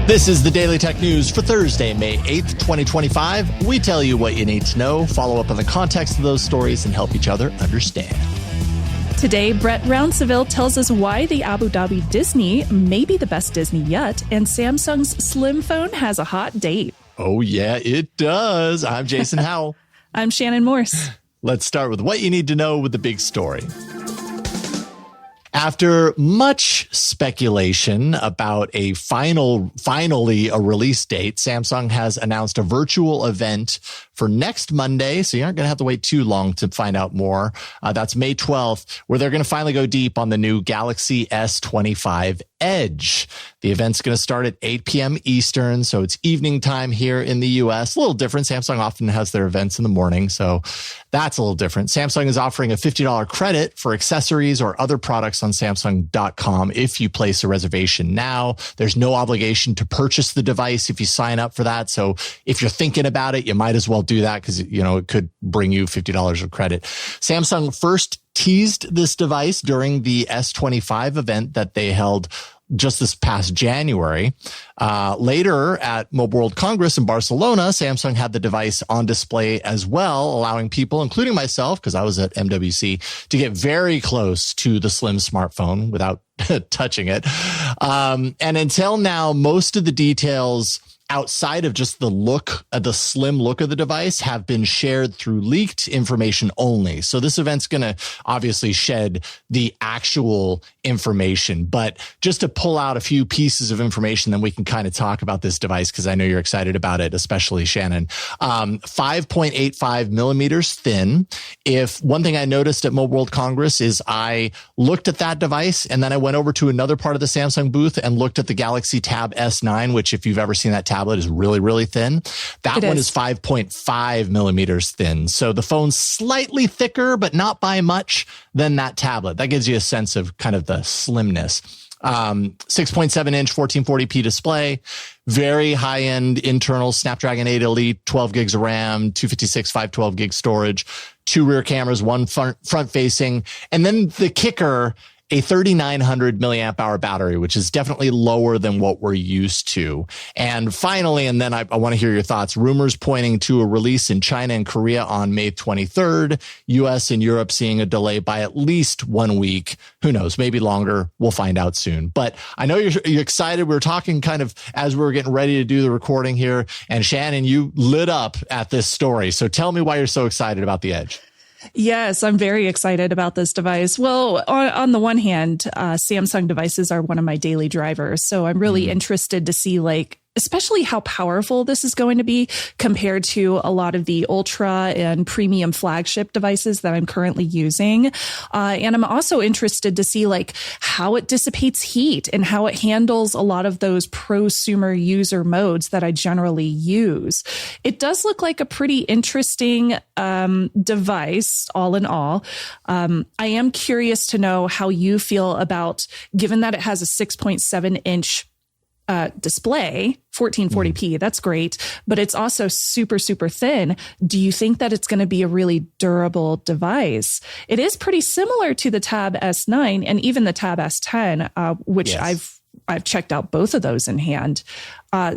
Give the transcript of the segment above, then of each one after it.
This is the Daily Tech News for Thursday, May 8th, 2025. We tell you what you need to know, follow up on the context of those stories, and help each other understand. Today, Brett Rounsaville tells us why the Abu Dhabi Disney may be the best Disney yet, and Samsung's Slim phone has a hot date. Oh, yeah, it does. I'm Jason Howell. I'm Shannon Morse. Let's start with what you need to know with the big story. After much speculation about finally a release date, Samsung has announced a virtual event for next Monday. So you aren't going to have to wait too long to find out more. That's May 12th, where they're going to finally go deep on the new Galaxy S25 Edge. The event's going to start at 8 p.m. Eastern, so it's evening time here in the U.S. A little different. Samsung often has their events in the morning, so that's a little different. Samsung is offering a $50 credit for accessories or other products on Samsung.com if you place a reservation now. There's no obligation to purchase the device if you sign up for that, so if you're thinking about it, you might as well do that because, it could bring you $50 of credit. Samsung first teased this device during the S25 event that they held just this past January. Later at Mobile World Congress in Barcelona, Samsung had the device on display as well, allowing people, including myself, because I was at MWC, to get very close to the slim smartphone without touching it. And until now, most of the details outside of just the slim look of the device have been shared through leaked information only. So this event's going to obviously shed the actual information, but just to pull out a few pieces of information, then we can kind of talk about this device because I know you're excited about it, especially Shannon. 5.85 millimeters thin. If one thing I noticed at Mobile World Congress is I looked at that device and then I went over to another part of the Samsung booth and looked at the Galaxy Tab S9, which if you've ever seen that tablet is really, really thin. That one is 5.5 millimeters thin. So the phone's slightly thicker, but not by much than that tablet. That gives you a sense of kind of the slimness. 6.7 inch 1440p display, very high end internal Snapdragon 8 Elite, 12 gigs of RAM, 256, 512 gig storage, 2 rear cameras, 1 front facing. And then the kicker, a 3,900 milliamp hour battery, which is definitely lower than what we're used to. And finally, and then I want to hear your thoughts, rumors pointing to a release in China and Korea on May 23rd, US and Europe seeing a delay by at least 1 week. Who knows, maybe longer. We'll find out soon. But I know you're excited. We were talking kind of as we were getting ready to do the recording here. And Shannon, you lit up at this story. So tell me why you're so excited about the Edge. Yes, I'm very excited about this device. Well, on the one hand, Samsung devices are one of my daily drivers. So I'm really interested to see especially how powerful this is going to be compared to a lot of the ultra and premium flagship devices that I'm currently using. And I'm also interested to see how it dissipates heat and how it handles a lot of those prosumer user modes that I generally use. It does look like a pretty interesting device all in all. I am curious to know how you feel about, given that it has a 6.7 inch display, 1440p, that's great, but it's also super, super thin. Do you think that it's going to be a really durable device? It is pretty similar to the Tab S9 and even the Tab S10, which yes. I've checked out both of those in hand.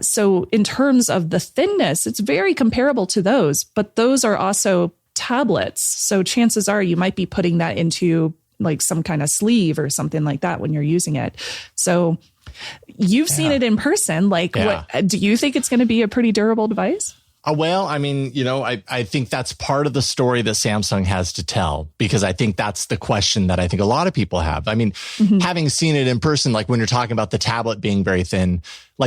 So in terms of the thinness, it's very comparable to those, but those are also tablets. So chances are you might be putting that into some kind of sleeve or something like that when you're using it. So you've seen it in person. What do you think it's going to be a pretty durable device? Well, I mean, I think that's part of the story that Samsung has to tell, because I think that's the question that I think a lot of people have. I mean, having seen it in person, when you're talking about the tablet being very thin,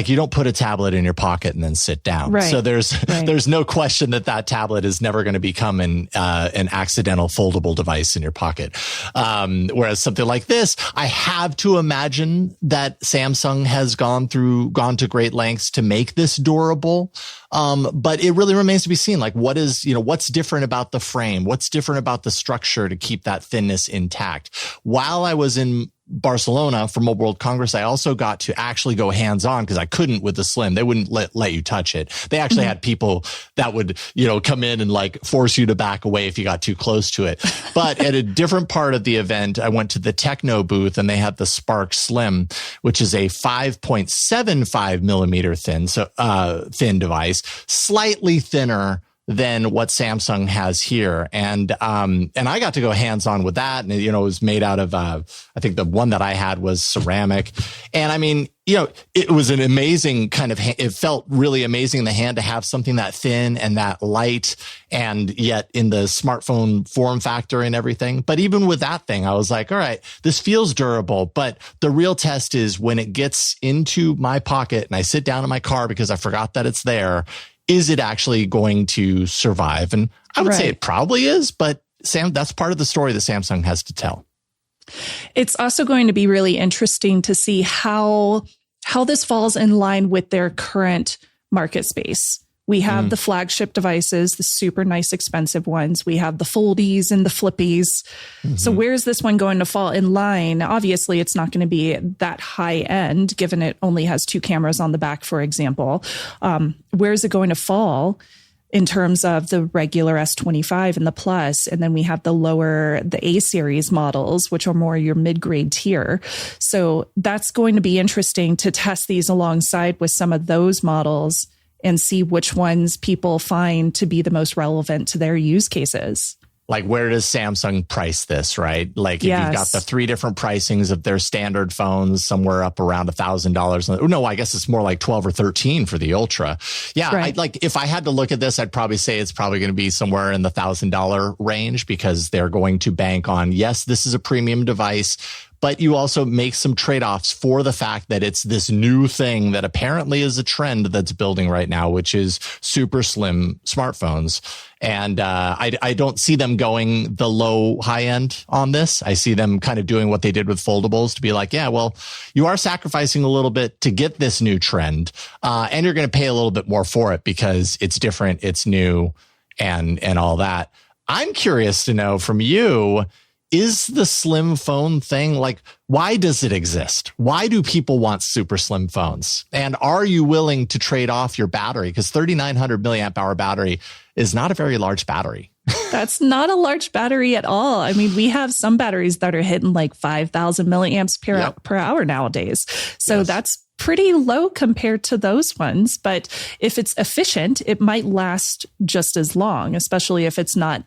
you don't put a tablet in your pocket and then sit down. Right. So there's no question that tablet is never going to become an accidental foldable device in your pocket. Whereas something like this, I have to imagine that Samsung has gone to great lengths to make this durable. But it really remains to be seen. What's different about the frame? What's different about the structure to keep that thinness intact? While I was in Barcelona for Mobile World Congress, I also got to actually go hands-on because I couldn't with the Slim. They wouldn't let you touch it. They actually had people that would, come in and like force you to back away if you got too close to it. But at a different part of the event, I went to the Techno booth and they had the Spark Slim, which is a 5.75 millimeter thin device, slightly thinner than what Samsung has here. And I got to go hands on with that. And, it was made out of, I think the one that I had was ceramic. And I mean, it was an amazing it felt really amazing in the hand to have something that thin and that light and yet in the smartphone form factor and everything. But even with that thing, I was like, all right, this feels durable. But the real test is when it gets into my pocket and I sit down in my car because I forgot that it's there. Is it actually going to survive? And I would say it probably is, but that's part of the story that Samsung has to tell. It's also going to be really interesting to see how this falls in line with their current market space. We have the flagship devices, the super nice, expensive ones. We have the foldies and the flippies. So where's this one going to fall in line? Obviously, it's not going to be that high end, given it only has 2 cameras on the back, for example. Where's it going to fall in terms of the regular S25 and the Plus? And then we have the A series models, which are more your mid-grade tier. So that's going to be interesting to test these alongside with some of those models and see which ones people find to be the most relevant to their use cases. Like, where does Samsung price this, right? Like, if you've got the 3 different pricings of their standard phones, somewhere up around $1,000. No, I guess it's more like 12 or 13 for the Ultra. Yeah, right. If I had to look at this, I'd probably say it's probably going to be somewhere in the $1,000 range because they're going to bank on, yes, this is a premium device, but you also make some trade-offs for the fact that it's this new thing that apparently is a trend that's building right now, which is super slim smartphones. And I don't see them going the low high end on this. I see them kind of doing what they did with foldables to be like, yeah, well, you are sacrificing a little bit to get this new trend. And you're going to pay a little bit more for it because it's different, it's new, and all that. I'm curious to know from you, is the slim phone thing, like, why does it exist? Why do people want super slim phones? And are you willing to trade off your battery? Because 3,900 milliamp hour battery is not a very large battery. That's not a large battery at all. I mean, we have some batteries that are hitting like 5,000 milliamps per hour nowadays. So that's pretty low compared to those ones. But if it's efficient, it might last just as long, especially if it's not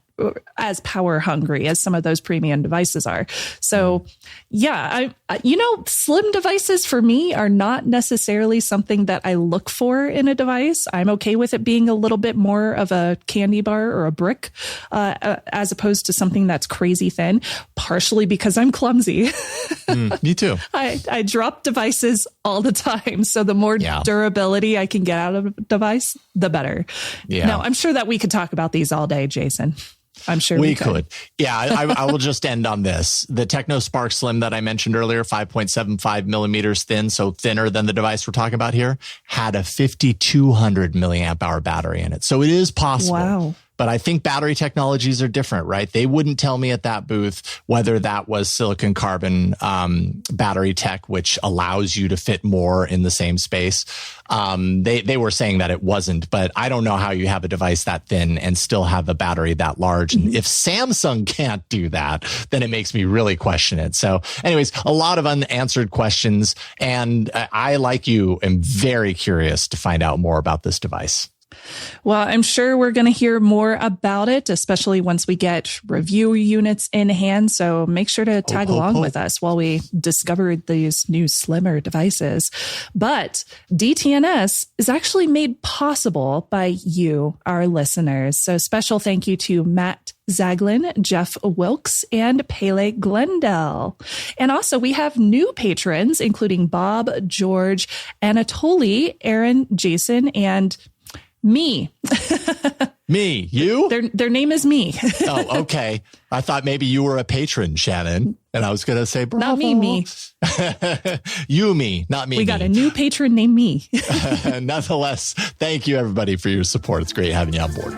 as power hungry as some of those premium devices are. So slim devices for me are not necessarily something that I look for in a device. I'm okay with it being a little bit more of a candy bar or a brick, as opposed to something that's crazy thin, partially because I'm clumsy. Me too. I drop devices all the time. So the more durability I can get out of a device, the better. Yeah. Now, I'm sure that we could talk about these all day, Jason. I'm sure we could. Yeah, I will just end on this. The Techno Spark Slim that I mentioned earlier, 5.75 millimeters thin, so thinner than the device we're talking about here, had a 5,200 milliamp hour battery in it. So it is possible. Wow. But I think battery technologies are different, right? They wouldn't tell me at that booth whether that was silicon carbon battery tech, which allows you to fit more in the same space. They were saying that it wasn't, but I don't know how you have a device that thin and still have a battery that large. And if Samsung can't do that, then it makes me really question it. So anyways, a lot of unanswered questions. And I, like you, am very curious to find out more about this device. Well, I'm sure we're going to hear more about it, especially once we get review units in hand. So make sure to tag along with us while we discover these new slimmer devices. But DTNS is actually made possible by you, our listeners. So special thank you to Matt Zaglin, Jeff Wilkes, and Pele Glendale. And also we have new patrons, including Bob, George, Anatoly, Aaron, Jason, and me. Me? You? Their name is me. Oh, okay. I thought maybe you were a patron, Shannon. And I was going to say, bravo. Not me. You, me, not me. We got a new patron named me. Nonetheless, thank you, everybody, for your support. It's great having you on board.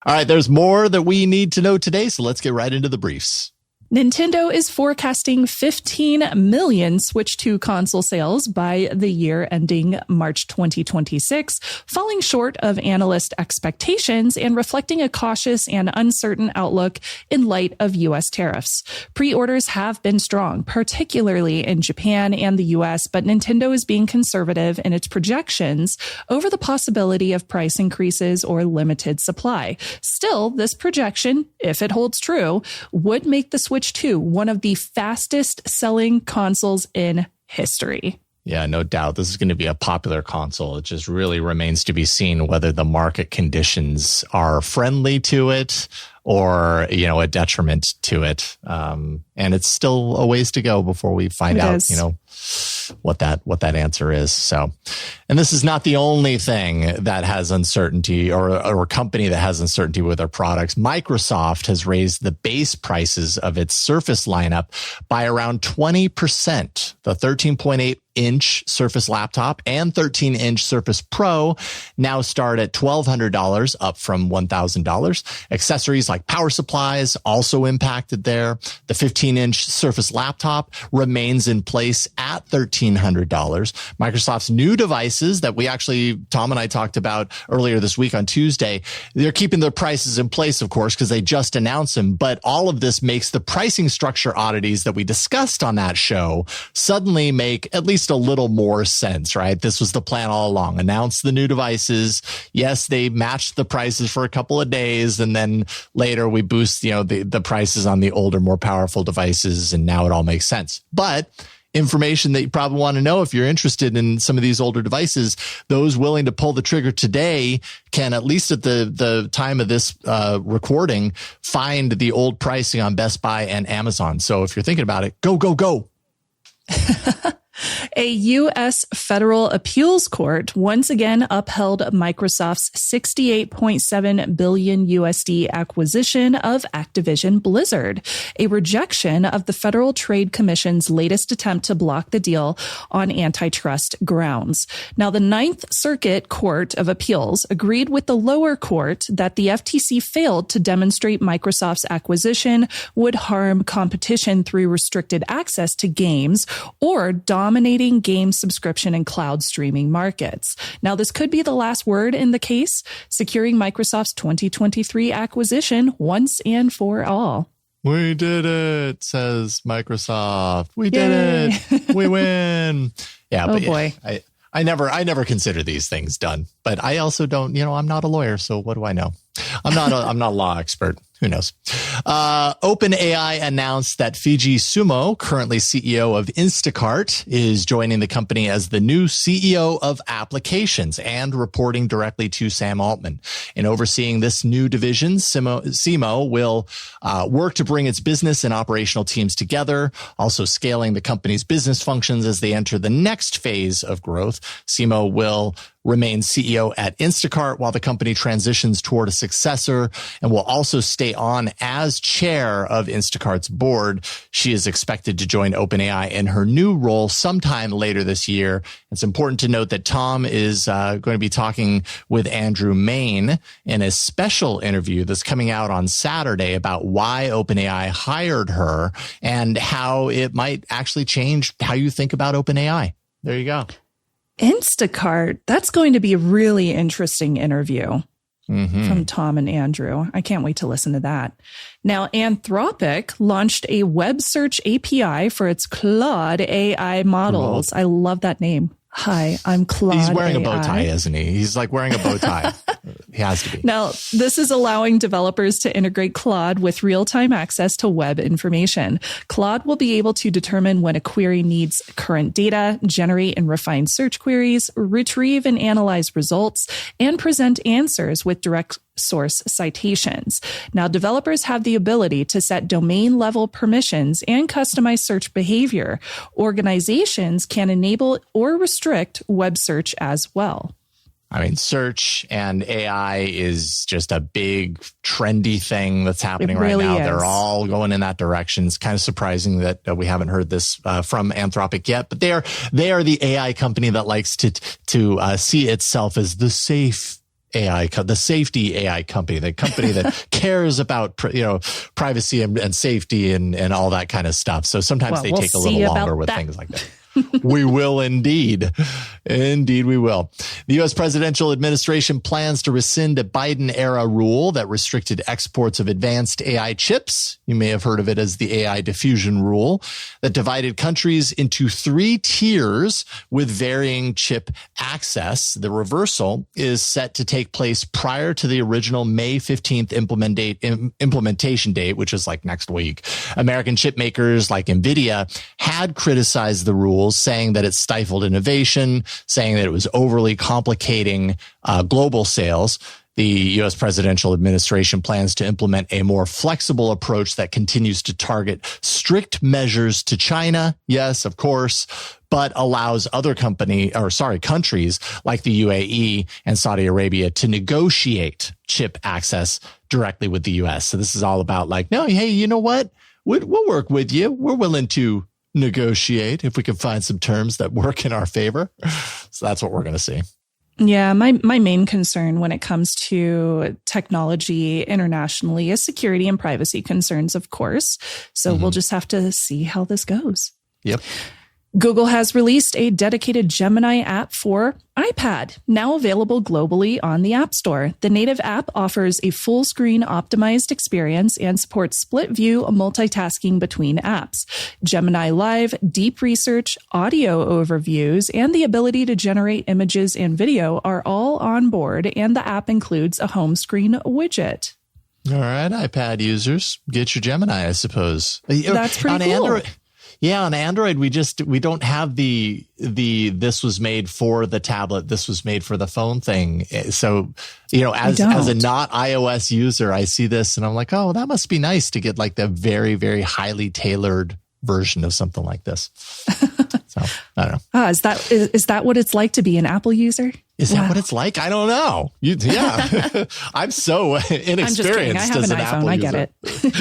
All right, there's more that we need to know today, so let's get right into the briefs. Nintendo is forecasting 15 million Switch 2 console sales by the year ending March 2026, falling short of analyst expectations and reflecting a cautious and uncertain outlook in light of U.S. tariffs. Pre-orders have been strong, particularly in Japan and the U.S., but Nintendo is being conservative in its projections over the possibility of price increases or limited supply. Still, this projection, if it holds true, would make the Switch 2 one of the fastest selling consoles in history. Yeah, no doubt. This is going to be a popular console. It just really remains to be seen whether the market conditions are friendly to it or, a detriment to it. And it's still a ways to go before we find out, what that answer is. So, and this is not the only thing that has uncertainty or a company that has uncertainty with their products. Microsoft has raised the base prices of its Surface lineup by around 20%. The 13.8-inch Surface laptop and 13-inch Surface Pro now start at $1,200, up from $1,000. Accessories like power supplies also impacted there. The 15-inch Surface laptop remains in place at $1,300. Microsoft's new devices that Tom and I talked about earlier this week on Tuesday, they're keeping their prices in place, of course, because they just announced them. But all of this makes the pricing structure oddities that we discussed on that show suddenly make at least a little more sense, right? This was the plan all along. Announce the new devices. Yes, they matched the prices for a couple of days, and then later we boost, the prices on the older, more powerful devices, and now it all makes sense. But information that you probably want to know if you're interested in some of these older devices, those willing to pull the trigger today can, at least at the time of this recording, find the old pricing on Best Buy and Amazon. So if you're thinking about it, go, go, go. A U.S. federal appeals court once again upheld Microsoft's $68.7 billion USD acquisition of Activision Blizzard, a rejection of the Federal Trade Commission's latest attempt to block the deal on antitrust grounds. Now, the Ninth Circuit Court of Appeals agreed with the lower court that the FTC failed to demonstrate Microsoft's acquisition would harm competition through restricted access to games or dominating game subscription and cloud streaming markets. Now, this could be the last word in the case, securing Microsoft's 2023 acquisition once and for all. We did it, says Microsoft. We did it. We win. Yeah, oh but boy. I never consider these things done, but I also don't, I'm not a lawyer. So what do I know? I'm not a law expert. Who knows? OpenAI announced that Fiji Sumo, currently CEO of Instacart, is joining the company as the new CEO of applications and reporting directly to Sam Altman. In overseeing this new division, Simo will work to bring its business and operational teams together, also scaling the company's business functions as they enter the next phase of growth. Simo will remain CEO at Instacart while the company transitions toward a successor, and will also stay on as chair of Instacart's board. She is expected to join OpenAI in her new role sometime later this year. It's important to note that Tom is going to be talking with Andrew Mayne in a special interview that's coming out on Saturday about why OpenAI hired her and how it might actually change how you think about OpenAI. There you go. Instacart, that's going to be a really interesting interview from Tom and Andrew. I can't wait to listen to that. Now, Anthropic launched a web search API for its Claude AI models. Cool. I love that name. Hi, I'm Claude. He's wearing AI. a bow tie, isn't he? He's like wearing a bow tie. He has to be. Now, this is allowing developers to integrate Claude with real-time access to web information. Claude will be able to determine when a query needs current data, generate and refine search queries, retrieve and analyze results, and present answers with direct source citations. Now, developers have the ability to set domain-level permissions and customize search behavior. Organizations can enable or restrict web search as well. I mean, search and AI is just a big trendy thing that's happening right now. They're all going in that direction. It's kind of surprising that we haven't heard this from Anthropic yet, but they are the AI company that likes to see itself as the safe AI, the safety AI company, the company that cares about, privacy and safety and all that kind of stuff. So sometimes they take a little longer with things like that. We will indeed. Indeed, we will. The U.S. presidential administration plans to rescind a Biden-era rule that restricted exports of advanced AI chips. You may have heard of it as the AI diffusion rule that divided countries into 3 tiers with varying chip access. The reversal is set to take place prior to the original May 15th implementation date, which is like next week. American chip makers like NVIDIA had criticized the rule, saying that it stifled innovation, saying that it was overly complicating global sales. The U.S. presidential administration plans to implement a more flexible approach that continues to target strict measures to China. Yes, of course, but allows other countries like the UAE and Saudi Arabia to negotiate chip access directly with the U.S. So this is all about like, no, hey, you know what? We'll work with you. We're willing to negotiate if we can find some terms that work in our favor. So that's what we're going to see. Yeah, my main concern when it comes to technology internationally is security and privacy concerns, of course. So we'll just have to see how this goes. Yep. Google has released a dedicated Gemini app for iPad, now available globally on the App Store. The native app offers a full screen optimized experience and supports split view multitasking between apps. Gemini Live, deep research, audio overviews, and the ability to generate images and video are all on board, and the app includes a home screen widget. All right, iPad users, get your Gemini, I suppose. That's pretty cool. Android, yeah, on Android, we don't have the this was made for the tablet, this was made for the phone thing. So, as a not iOS user, I see this and I'm like, oh, that must be nice to get like the very, very highly tailored version of something like this. So I don't know. Is that what it's like to be an Apple user? Is that what it's like? I don't know. Yeah. I'm so inexperienced as an Apple user. I get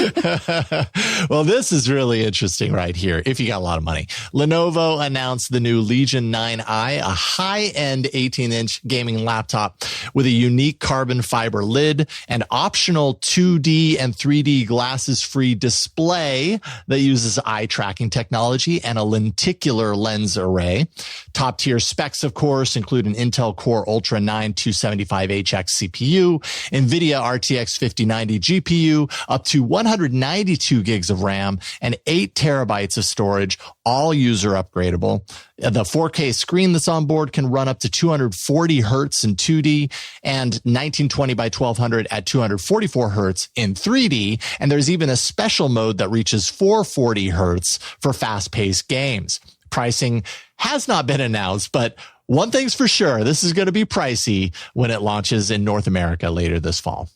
it. Well, this is really interesting right here. If you got a lot of money. Lenovo announced the new Legion 9i, a high-end 18-inch gaming laptop with a unique carbon fiber lid, an optional 2D and 3D glasses-free display that uses eye tracking technology and a lenticular lens array. Top-tier specs, of course, include an Intel Core Ultra 9 275HX CPU, NVIDIA RTX 5090 GPU, up to 192 gigs of RAM, and 8 terabytes of storage, all user upgradable. The 4K screen that's on board can run up to 240 hertz in 2D and 1920 by 1200 at 244 hertz in 3D. And there's even a special mode that reaches 440 hertz for fast-paced games. Pricing has not been announced, but one thing's for sure, this is going to be pricey when it launches in North America later this fall.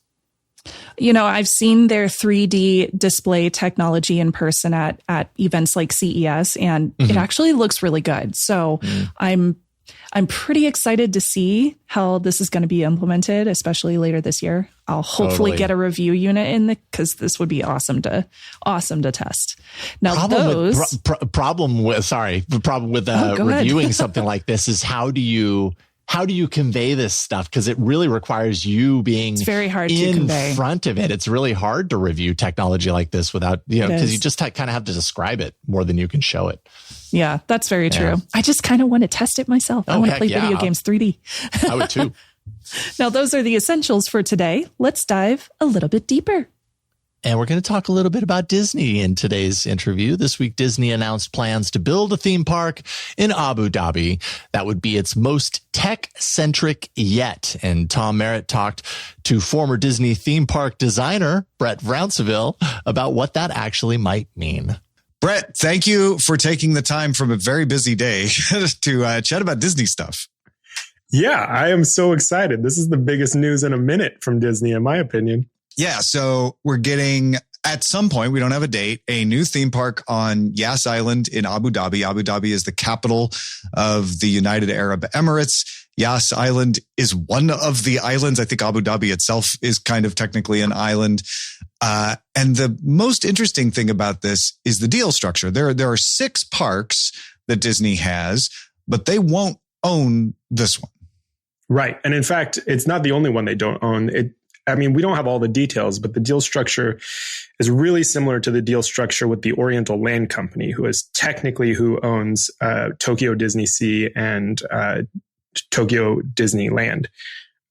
I've seen their 3D display technology in person at events like CES, and it actually looks really good. So I'm pretty excited to see how this is going to be implemented, especially later this year. I'll hopefully get a review unit in because this would be awesome to test. Now, the problem with reviewing something like this is how do you convey this stuff? Because it really requires you being very hard to convey in front of it. It's really hard to review technology like this without, because you just kind of have to describe it more than you can show it. Yeah, that's very true. I just kind of want to test it myself. I want to play video games 3D. I would too. Now, those are the essentials for today. Let's dive a little bit deeper. And we're going to talk a little bit about Disney in today's interview. This week, Disney announced plans to build a theme park in Abu Dhabi that would be its most tech-centric yet. And Tom Merritt talked to former Disney theme park designer Brett Rounsaville about what that actually might mean. Brett, thank you for taking the time from a very busy day to chat about Disney stuff. Yeah, I am so excited. This is the biggest news in a minute from Disney, in my opinion. Yeah, so we're getting, at some point, we don't have a date, a new theme park on Yas Island in Abu Dhabi. Abu Dhabi is the capital of the United Arab Emirates. Yas Island is one of the islands. I think Abu Dhabi itself is kind of technically an island. And the most interesting thing about this is the deal structure. There are 6 parks that Disney has, but they won't own this one. Right. And in fact, it's not the only one they don't own. We don't have all the details, but the deal structure is really similar to the deal structure with the Oriental Land Company, who owns Tokyo Disney Sea and Tokyo Disneyland.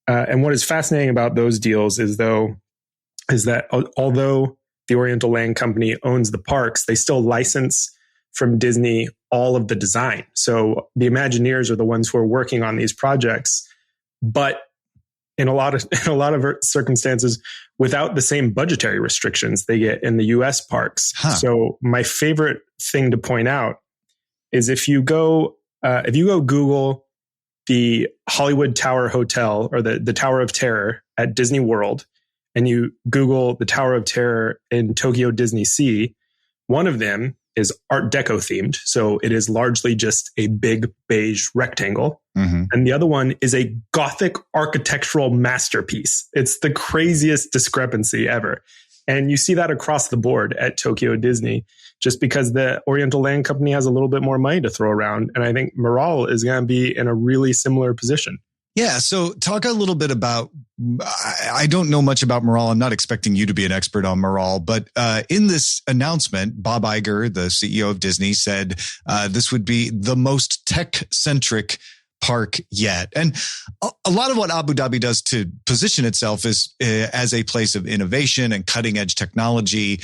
And what is fascinating about those deals is that although the Oriental Land Company owns the parks, they still license from Disney all of the design. So the Imagineers are the ones who are working on these projects, but in a lot of circumstances, without the same budgetary restrictions they get in the U.S. parks. So my favorite thing to point out is if you go Google the Hollywood Tower Hotel or the Tower of Terror at Disney World, and you Google the Tower of Terror in Tokyo Disney Sea, one of them is Art Deco themed. So it is largely just a big beige rectangle. Mm-hmm. And the other one is a Gothic architectural masterpiece. It's the craziest discrepancy ever. And you see that across the board at Tokyo Disney, just because the Oriental Land Company has a little bit more money to throw around. And I think Morale is going to be in a really similar position. Yeah. So talk a little bit about, I don't know much about Morale. I'm not expecting you to be an expert on Morale, but in this announcement, Bob Iger, the CEO of Disney, said this would be the most tech-centric park yet. And a lot of what Abu Dhabi does to position itself is as a place of innovation and cutting edge technology.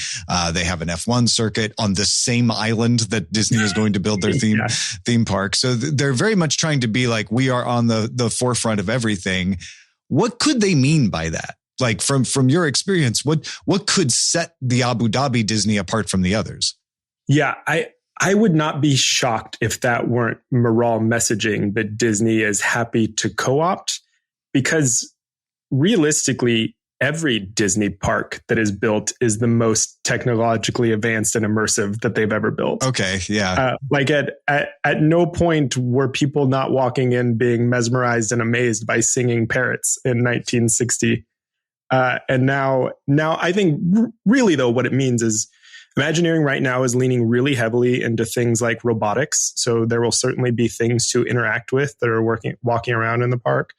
They have an F1 circuit on the same island that Disney is going to build their theme park. So they're very much trying to be like, we are on the forefront of everything. What could they mean by that? Like from your experience, what could set the Abu Dhabi Disney apart from the others? Yeah, I would not be shocked if that weren't Morale messaging that Disney is happy to co-opt, because realistically, every Disney park that is built is the most technologically advanced and immersive that they've ever built. Okay, yeah. Like at no point were people not walking in being mesmerized and amazed by singing parrots in 1960. And now I think really though, what it means is Imagineering right now is leaning really heavily into things like robotics. So there will certainly be things to interact with that are walking around in the park.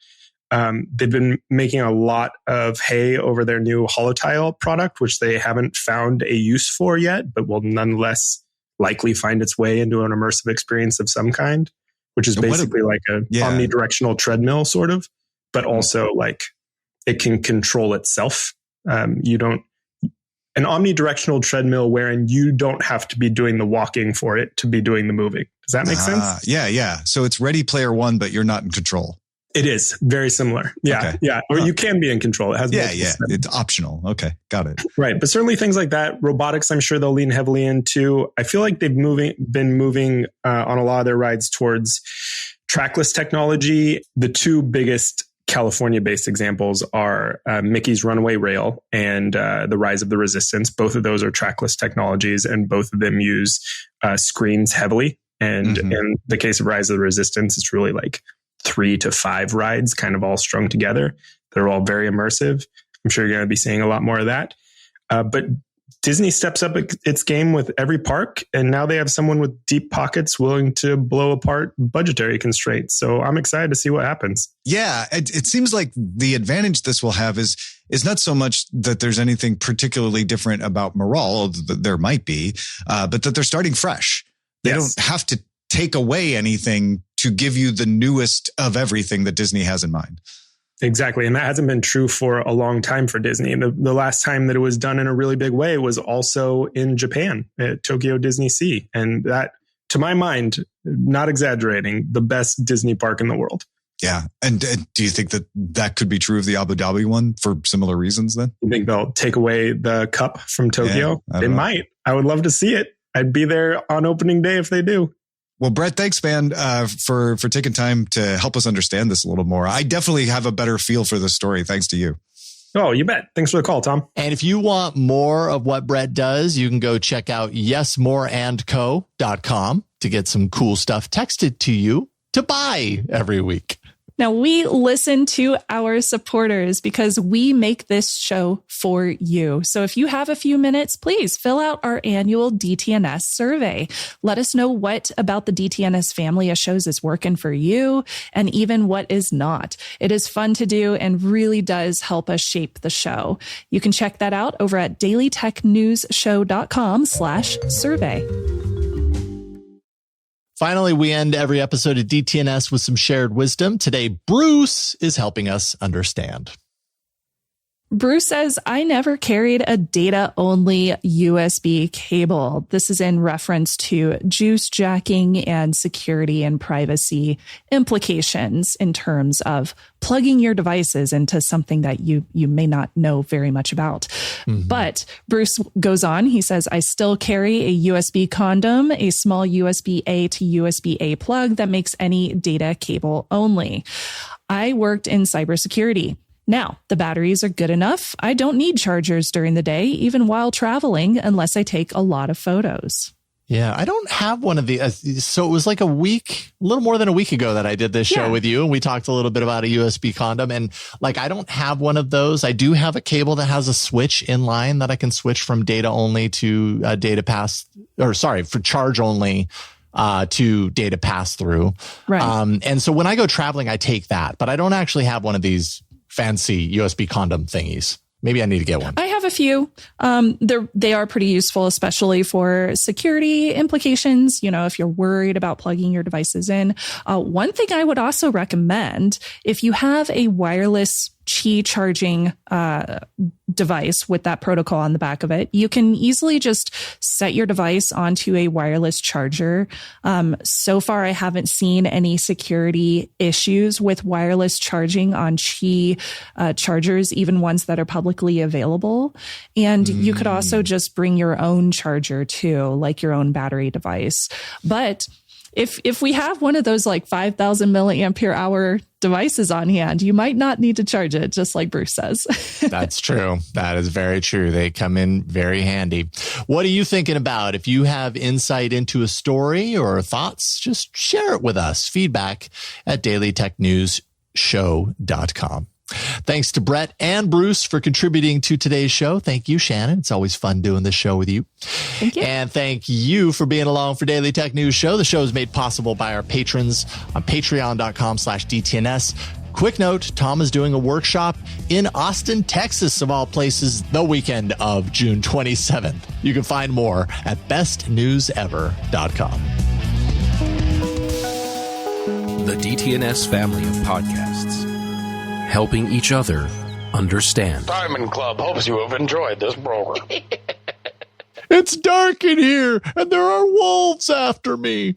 They've been making a lot of hay over their new holotile product, which they haven't found a use for yet, but will nonetheless likely find its way into an immersive experience of some kind, which is basically like a omnidirectional treadmill sort of, but also like it can control itself. An omnidirectional treadmill wherein you don't have to be doing the walking for it to be doing the moving. Does that make sense? Yeah. So it's Ready Player One, but you're not in control. It is very similar. Yeah. Okay. Yeah. Or you can be in control. It has It's optional. Okay. Got it. Right. But certainly things like that, robotics, I'm sure they'll lean heavily into. I feel like they've been moving on a lot of their rides towards trackless technology. The two biggest California-based examples are Mickey's Runaway Rail and the Rise of the Resistance. Both of those are trackless technologies, and both of them use screens heavily. And in the case of Rise of the Resistance, it's really like 3 to 5 rides kind of all strung together. They're all very immersive. I'm sure you're going to be seeing a lot more of that. But Disney steps up its game with every park, and now they have someone with deep pockets willing to blow apart budgetary constraints. So I'm excited to see what happens. Yeah, it seems like the advantage this will have is not so much that there's anything particularly different about Morale, there might be, but that they're starting fresh. They don't have to take away anything to give you the newest of everything that Disney has in mind. Exactly. And that hasn't been true for a long time for Disney. The last time that it was done in a really big way was also in Japan at Tokyo Disney Sea. And that, to my mind, not exaggerating, the best Disney park in the world. Yeah. And do you think that could be true of the Abu Dhabi one for similar reasons then? You think they'll take away the cup from Tokyo? They might. I would love to see it. I'd be there on opening day if they do. Well, Brett, thanks, man, for taking time to help us understand this a little more. I definitely have a better feel for this story thanks to you. Oh, you bet. Thanks for the call, Tom. And if you want more of what Brett does, you can go check out yesmoreandco.com to get some cool stuff texted to you to buy every week. Now, we listen to our supporters because we make this show for you. So if you have a few minutes, please fill out our annual DTNS survey. Let us know what about the DTNS family of shows is working for you and even what is not. It is fun to do and really does help us shape the show. You can check that out over at dailytechnewsshow.com/survey. Finally, we end every episode of DTNS with some shared wisdom. Today, Bruce is helping us understand. Bruce says, I never carried a data-only USB cable. This is in reference to juice jacking and security and privacy implications in terms of plugging your devices into something that you may not know very much about. Mm-hmm. But Bruce goes on. He says, I still carry a USB condom, a small USB-A to USB-A plug that makes any data cable only. I worked in cybersecurity. Now, the batteries are good enough. I don't need chargers during the day, even while traveling, unless I take a lot of photos. Yeah, I don't have one of these. So it was like a little more than a week ago that I did this show with you. And we talked a little bit about a USB condom. And like, I don't have one of those. I do have a cable that has a switch in line that I can switch from data only to for charge only to data pass through. Right. And so when I go traveling, I take that, but I don't actually have one of these fancy USB condom thingies. Maybe I need to get one. I have a few. They are pretty useful, especially for security implications. You know, if you're worried about plugging your devices in. One thing I would also recommend, if you have a wireless Qi charging device with that protocol on the back of it, you can easily just set your device onto a wireless charger. So far, I haven't seen any security issues with wireless charging on Qi chargers, even ones that are publicly available. And you could also just bring your own charger too, like your own battery device. But if we have one of those like 5,000 milliampere hour devices on hand, you might not need to charge it, just like Bruce says. That's true. That is very true. They come in very handy. What are you thinking about? If you have insight into a story or thoughts, just share it with us. Feedback at dailytechnewsshow.com. Thanks to Brett and Bruce for contributing to today's show. Thank you, Shannon. It's always fun doing this show with you. Thank you. And thank you for being along for Daily Tech News Show. The show is made possible by our patrons on patreon.com/DTNS. Quick note, Tom is doing a workshop in Austin, Texas, of all places, the weekend of June 27th. You can find more at bestnewsever.com. The DTNS family of podcasts, helping each other understand. Diamond Club hopes you have enjoyed this program. It's dark in here, and there are wolves after me.